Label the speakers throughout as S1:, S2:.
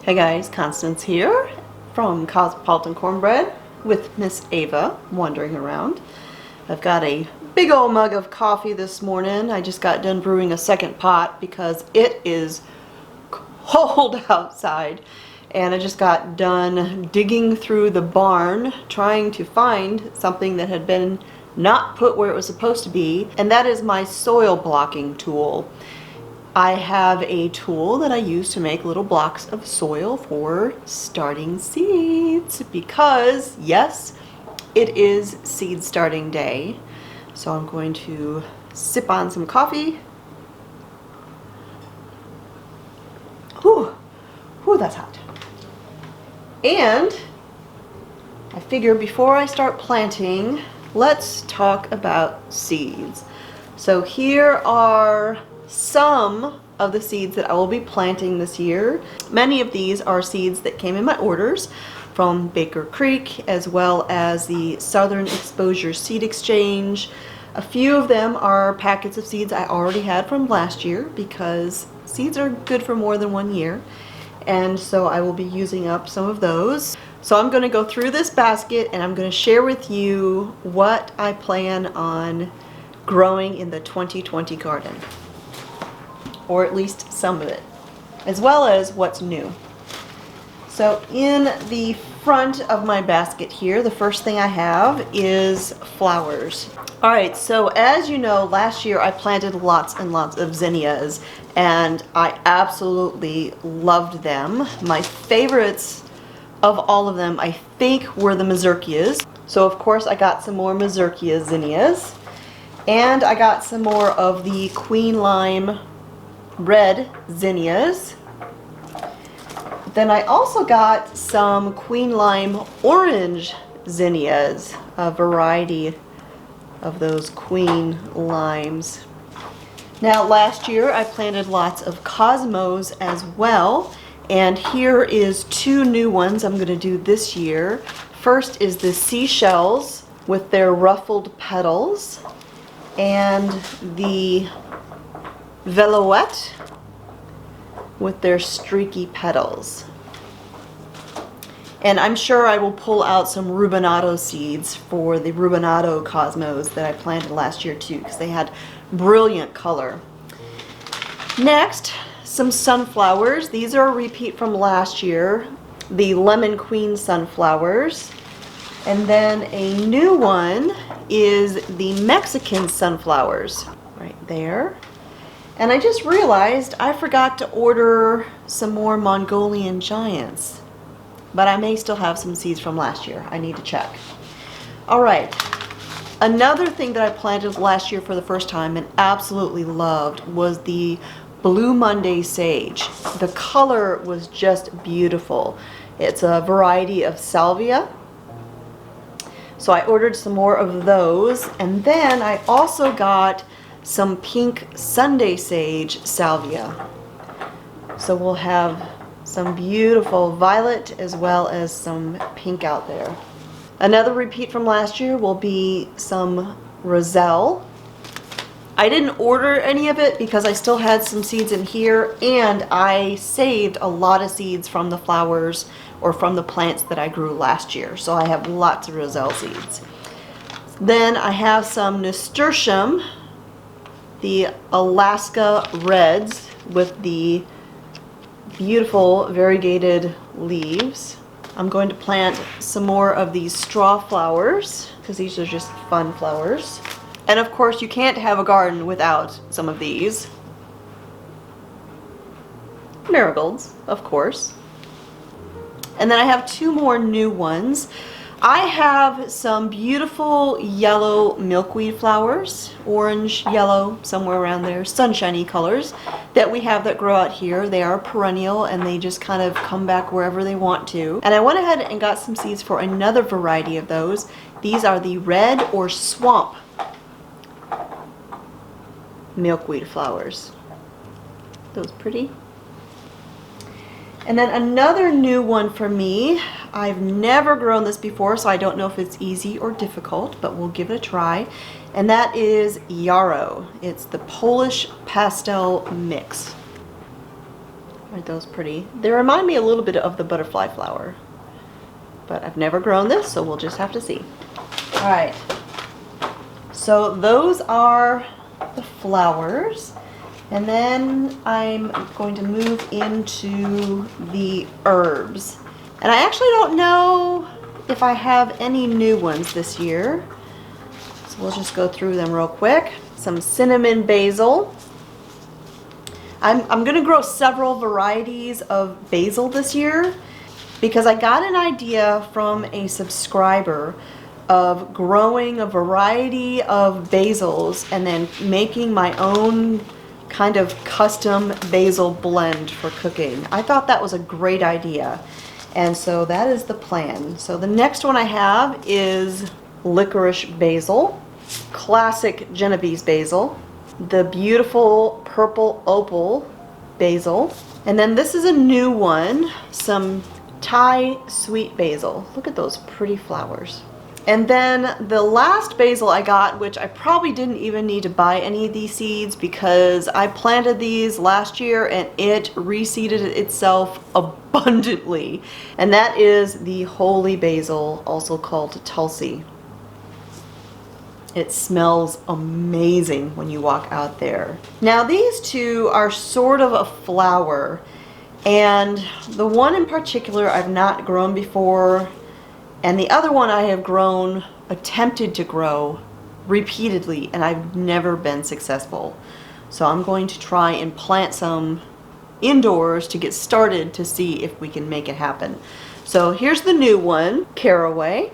S1: Hey guys, Constance here from Cosmopolitan Cornbread with Miss Ava wandering around. I've got a big old mug of coffee this morning. I just got done brewing a second pot because it is cold outside, and I just got done digging through the barn trying to find something that had been not put where it was supposed to be, and that is my soil blocking tool. I have a tool that I use to make little blocks of soil for starting seeds because, yes, it is seed starting day. So I'm going to sip on some coffee. Whew, that's hot. And I figure before I start planting, let's talk about seeds. So here are some of the seeds that I will be planting this year. Many of these are seeds that came in my orders from Baker Creek, as well as the Southern Exposure Seed Exchange. A few of them are packets of seeds I already had from last year because seeds are good for more than 1 year, and so I will be using up some of those. So I'm going to go through this basket and I'm going to share with you what I plan on growing in the 2020 garden, or at least some of it, as well as what's new. So in the front of my basket here, the first thing I have is flowers. Alright, so as you know, last year I planted lots and lots of zinnias, and I absolutely loved them. My favorites of all of them, I think, were the mazurkias. So of course I got some more mazurkia zinnias, and I got some more of the queen lime red zinnias. Then I also got some queen lime orange zinnias, a variety of those queen limes. Now last year I planted lots of cosmos as well, and here is two new ones I'm going to do this year. First is the seashells with their ruffled petals, and the velouette with their streaky petals. And I'm sure I will pull out some rubinado seeds for the rubinado cosmos that I planted last year too, because they had brilliant color. Next, some sunflowers. These are a repeat from last year, the Lemon Queen sunflowers. And then a new one is the Mexican sunflowers, right there. And I just realized I forgot to order some more Mongolian giants, but I may still have some seeds from last year. I need to check. Alright, another thing that I planted last year for the first time and absolutely loved was the Blue Monday sage. The color was just beautiful. It's a variety of salvia. So I ordered some more of those, and then I also got some pink Sunday sage salvia. So we'll have some beautiful violet as well as some pink out there. Another repeat from last year will be some roselle. I didn't order any of it because I still had some seeds in here, and I saved a lot of seeds from the flowers or from the plants that I grew last year. So I have lots of roselle seeds. Then I have some nasturtium, the Alaska Reds with the beautiful variegated leaves. I'm going to plant some more of these straw flowers because these are just fun flowers. And of course you can't have a garden without some of these. Marigolds, of course. And then I have two more new ones. I have some beautiful yellow milkweed flowers, orange, yellow, somewhere around there, sunshiny colors that we have that grow out here. They are perennial and they just kind of come back wherever they want to. And I went ahead and got some seeds for another variety of those. These are the red or swamp milkweed flowers. Those pretty. And then another new one for me, I've never grown this before, so I don't know if it's easy or difficult, but we'll give it a try. And that is yarrow. It's the Polish pastel mix. Aren't those pretty? They remind me a little bit of the butterfly flower, but I've never grown this, so we'll just have to see. All right, so those are the flowers, and then I'm going to move into the herbs. And I actually don't know if I have any new ones this year, so we'll just go through them real quick. Some cinnamon basil. I'm going to grow several varieties of basil this year because I got an idea from a subscriber of growing a variety of basils and then making my own kind of custom basil blend for cooking. I thought that was a great idea, and so that is the plan. So the next one I have is licorice basil, classic Genovese basil, the beautiful purple opal basil, and then this is a new one, some Thai sweet basil. Look at those pretty flowers. And then the last basil I got, which I probably didn't even need to buy any of these seeds because I planted these last year and it reseeded itself abundantly, and that is the holy basil, also called Tulsi. It smells amazing when you walk out there. Now these two are sort of a flower, and the one in particular I've not grown before, and the other one I have grown, attempted to grow repeatedly, and I've never been successful. So I'm going to try and plant some indoors to get started to see if we can make it happen. So here's the new one, caraway,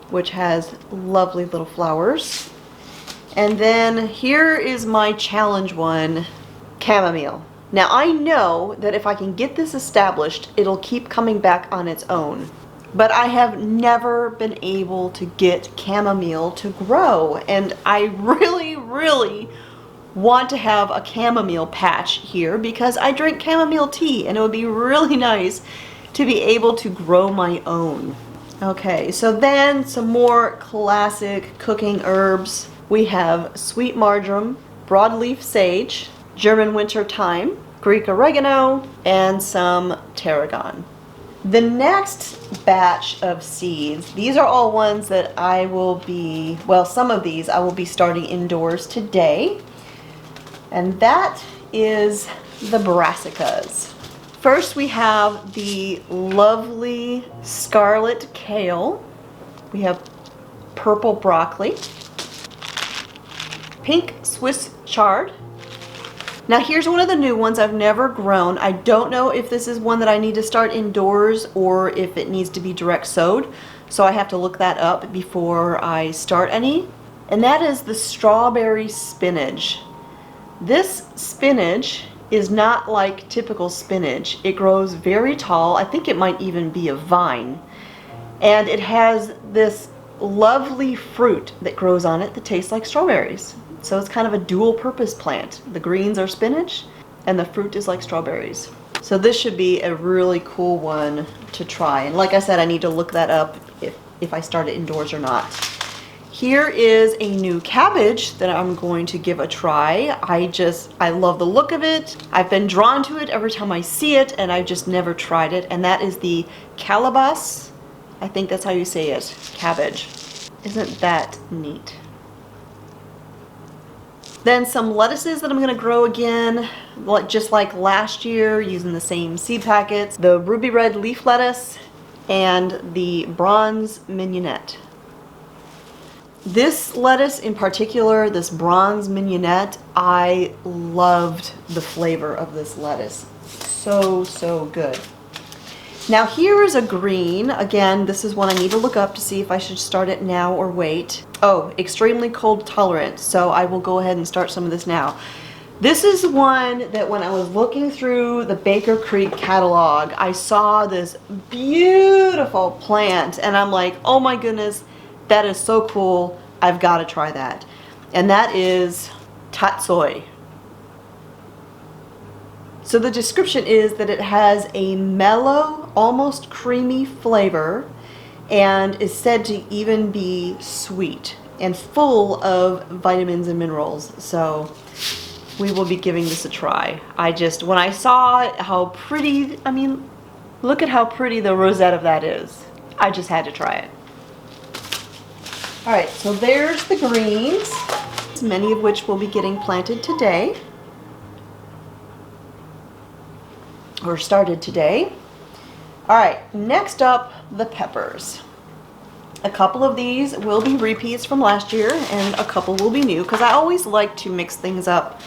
S1: which has lovely little flowers. And then here is my challenge one, chamomile. Now I know that if I can get this established, it'll keep coming back on its own. But I have never been able to get chamomile to grow, and I really want to have a chamomile patch here because I drink chamomile tea, and it would be really nice to be able to grow my own. Okay, so then some more classic cooking herbs. We have sweet marjoram, broadleaf sage, German winter thyme, Greek oregano, and some tarragon. The next batch of seeds, these are all ones that I will be, well, some of these I will be starting indoors today. And that is the brassicas. First we have the lovely scarlet kale. We have purple broccoli, pink Swiss chard. Now here's one of the new ones I've never grown. I don't know if this is one that I need to start indoors or if it needs to be direct sowed. So I have to look that up before I start any. And that is the strawberry spinach. This spinach is not like typical spinach. It grows very tall. I think it might even be a vine. And it has this lovely fruit that grows on it that tastes like strawberries. So it's kind of a dual purpose plant. The greens are spinach and the fruit is like strawberries. So this should be a really cool one to try. And like I said, I need to look that up if I start it indoors or not. Here is a new cabbage that I'm going to give a try. I love the look of it. I've been drawn to it every time I see it, and I've just never tried it. And that is the calabash. I think that's how you say it, cabbage. Isn't that neat? Then some lettuces that I'm gonna grow again, just like last year, using the same seed packets. The ruby red leaf lettuce and the bronze mignonette. This lettuce in particular, this bronze mignonette, I loved the flavor of this lettuce. So good. Now here is a green. Again, this is one I need to look up to see if I should start it now or wait. Oh, extremely cold tolerant, so I will go ahead and start some of this now. This is one that when I was looking through the Baker Creek catalog, I saw this beautiful plant and I'm like, oh my goodness, that is so cool. I've got to try that. And that is tatsoi. So the description is that it has a mellow, almost creamy flavor and is said to even be sweet and full of vitamins and minerals. So we will be giving this a try. When I saw how pretty, I mean, look at how pretty the rosette of that is. I just had to try it. All right, so there's the greens, many of which will be getting planted today, or started today. All right, next up, the peppers. A couple of these will be repeats from last year and a couple will be new because I always like to mix things up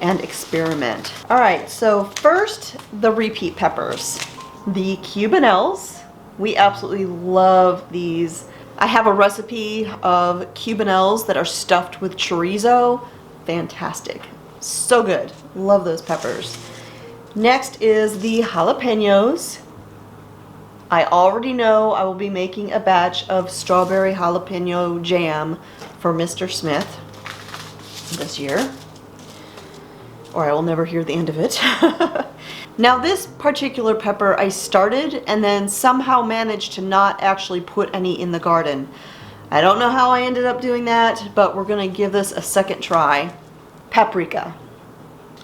S1: and experiment. All right, so first, the repeat peppers. The Cubanelles, we absolutely love these. I have a recipe of Cubanelles that are stuffed with chorizo. Fantastic, so good, love those peppers. Next is the jalapenos. I already know I will be making a batch of strawberry jalapeno jam for Mr. Smith this year, or I will never hear the end of it. Now this particular pepper I started and then somehow managed to not actually put any in the garden. I don't know how I ended up doing that, but we're gonna give this a second try. Paprika.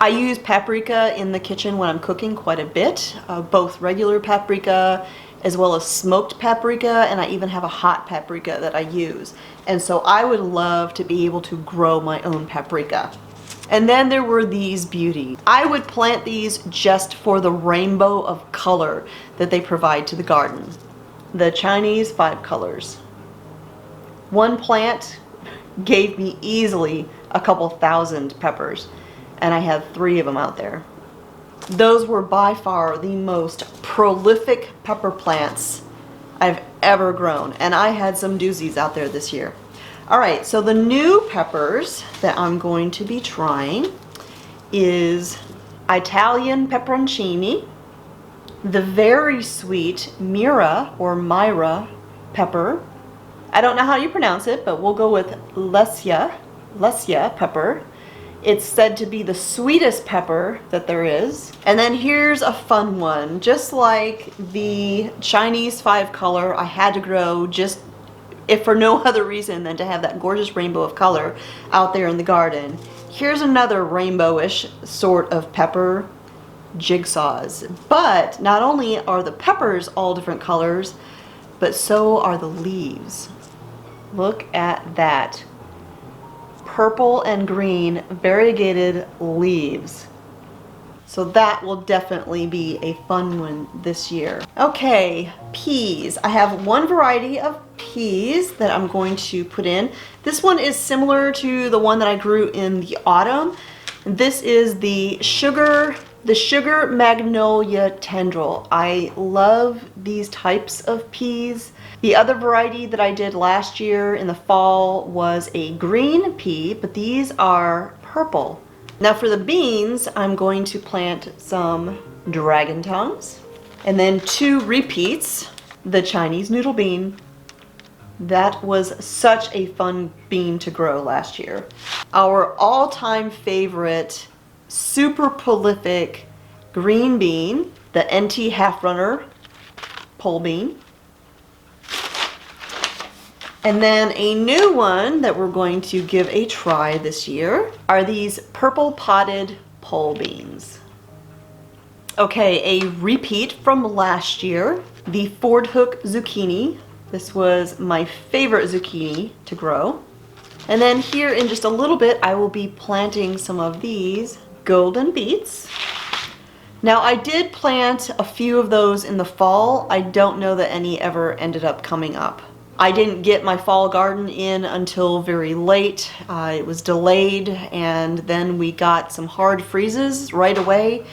S1: I use paprika in the kitchen when I'm cooking quite a bit, both regular paprika as well as smoked paprika, and I even have a hot paprika that I use. And so I would love to be able to grow my own paprika. And then there were these beauties. I would plant these just for the rainbow of color that they provide to the garden. The Chinese 5 colors. One plant gave me easily a couple thousand peppers, and I had 3 of them out there. Those were by far the most prolific pepper plants I've ever grown, and I had some doozies out there this year. All right, so the new peppers that I'm going to be trying is Italian pepperoncini, the very sweet Mira or Myra pepper. I don't know how you pronounce it, but we'll go with Lesia pepper. It's said to be the sweetest pepper that there is. And then here's a fun one. Just like the Chinese 5 color, I had to grow just if for no other reason than to have that gorgeous rainbow of color out there in the garden. Here's another rainbowish sort of pepper, jigsaws. But not only are the peppers all different colors, but so are the leaves. Look at that. Purple and green variegated leaves. So that will definitely be a fun one this year. Okay, peas. I have one variety of peas that I'm going to put in. This one is similar to the one that I grew in the autumn. This is the sugar magnolia tendril. I love these types of peas. The other variety that I did last year in the fall was a green pea, but these are purple. Now for the beans, I'm going to plant some dragon tongues and then 2 repeats, the Chinese noodle bean. That was such a fun bean to grow last year. Our all-time favorite, super prolific green bean, the NT half runner pole bean. And then a new one that we're going to give a try this year are these purple potted pole beans. Okay, a repeat from last year, the Ford Hook zucchini. This was my favorite zucchini to grow. And then here in just a little bit, I will be planting some of these golden beets. Now I did plant a few of those in the fall. I don't know that any ever ended up coming up. I didn't get my fall garden in until very late. It was delayed, and then we got some hard freezes right away,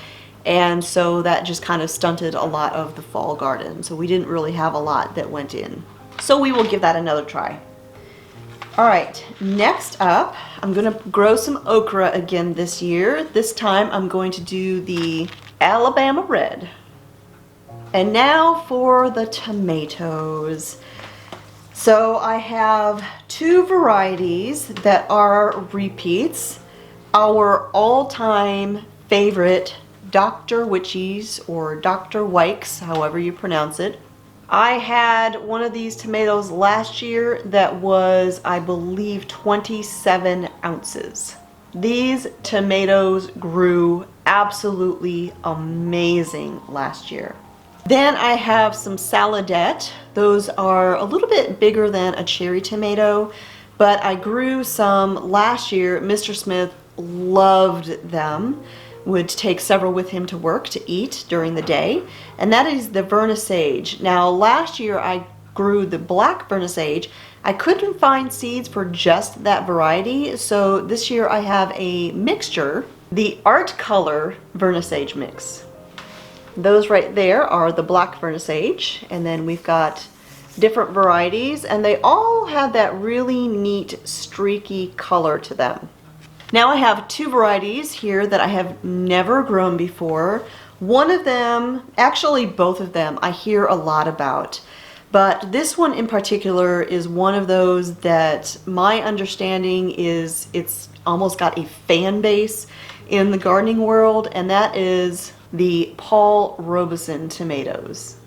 S1: and so that just kind of stunted a lot of the fall garden. So we didn't really have a lot that went in. So we will give that another try. All right, next up, I'm gonna grow some okra again this year. This time I'm going to do the Alabama Red. And now for the tomatoes. So I have 2 varieties that are repeats. Our all-time favorite Dr. Witchies, or Dr. Wykes, however you pronounce it. I had one of these tomatoes last year that was, I believe, 27 ounces. These tomatoes grew absolutely amazing last year. Then I have some saladette. Those are a little bit bigger than a cherry tomato, but I grew some last year. Mr. Smith loved them, would take several with him to work to eat during the day, and that is the vernissage. Now last year I grew the black vernissage. I couldn't find seeds for just that variety, so this year I have a mixture, the Art Color vernissage mix. Those right there are the black vernissage, and then we've got different varieties, and they all have that really neat streaky color to them. Now I have two varieties here that I have never grown before. One of them, actually both of them, I hear a lot about. But this one in particular is one of those that my understanding is it's almost got a fan base in the gardening world, and that is the Paul Robeson tomatoes.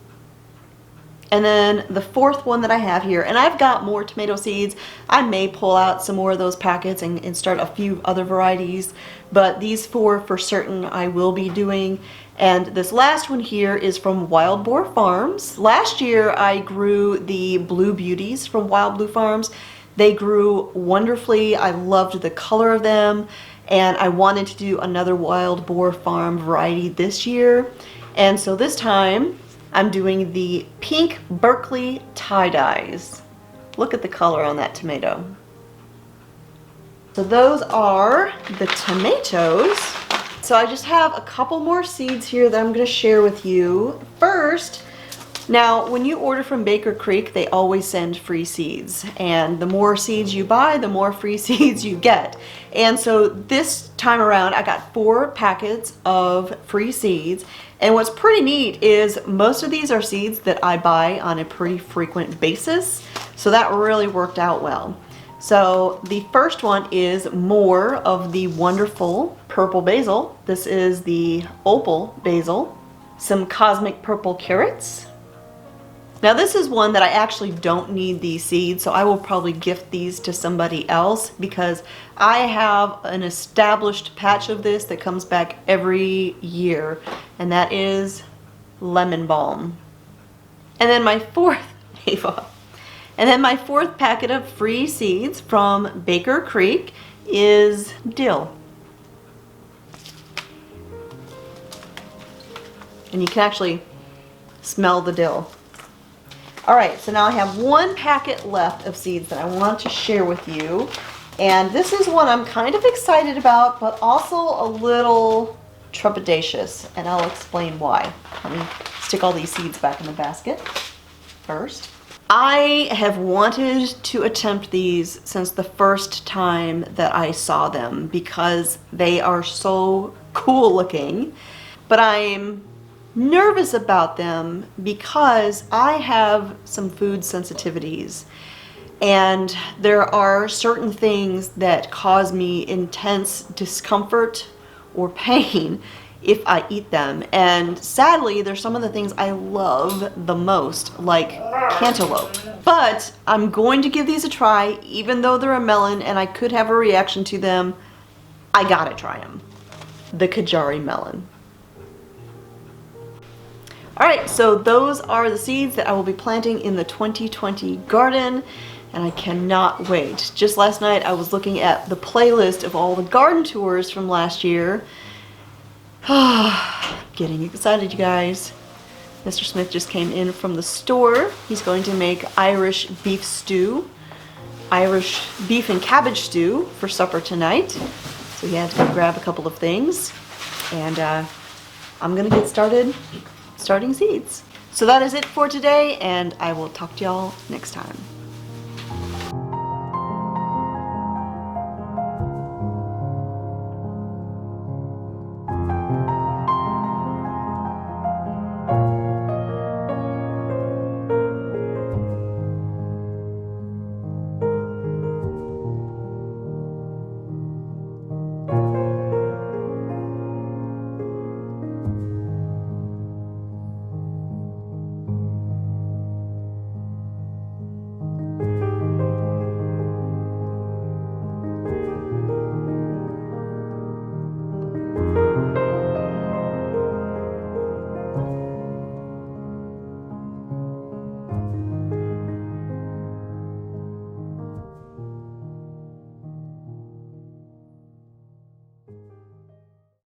S1: And then the fourth one that I have here, and I've got more tomato seeds. I may pull out some more of those packets and start a few other varieties, but these four for certain I will be doing. And this last one here is from Wild Boar Farms. Last year I grew the Blue Beauties from Wild Blue Farms. They grew wonderfully. I loved the color of them, and I wanted to do another Wild Boar Farm variety this year. And so this time I'm doing the pink Berkeley tie-dyes. Look at the color on that tomato. So those are the tomatoes. So I just have a couple more seeds here that I'm going to share with you. First, now when you order from Baker Creek, they always send free seeds. And the more seeds you buy, the more free seeds you get. And so this time around, I got 4 packets of free seeds. And what's pretty neat is most of these are seeds that I buy on a pretty frequent basis. So that really worked out well. So the first one is more of the wonderful purple basil. This is the opal basil. Some cosmic purple carrots. Now this is one that I actually don't need these seeds, so I will probably gift these to somebody else because I have an established patch of this that comes back every year, and that is lemon balm. And then my fourth packet of free seeds from Baker Creek is dill. And you can actually smell the dill. Alright, so now I have 1 packet left of seeds that I want to share with you. And this is one I'm kind of excited about, but also a little trepidatious. And I'll explain why. Let me stick all these seeds back in the basket first. I have wanted to attempt these since the first time that I saw them because they are so cool looking. But I'm nervous about them because I have some food sensitivities, and there are certain things that cause me intense discomfort or pain if I eat them. And sadly, there's some of the things I love the most, like cantaloupe. But I'm going to give these a try, even though they're a melon and I could have a reaction to them. I gotta try them. The Kajari melon. Alright, so those are the seeds that I will be planting in the 2020 garden, and I cannot wait. Just last night I was looking at the playlist of all the garden tours from last year. Getting excited, you guys. Mr. Smith just came in from the store. He's going to make Irish beef stew, Irish beef and cabbage stew for supper tonight. So he had to go grab a couple of things, and I'm gonna get starting seeds. So that is it for today, and I will talk to y'all next time.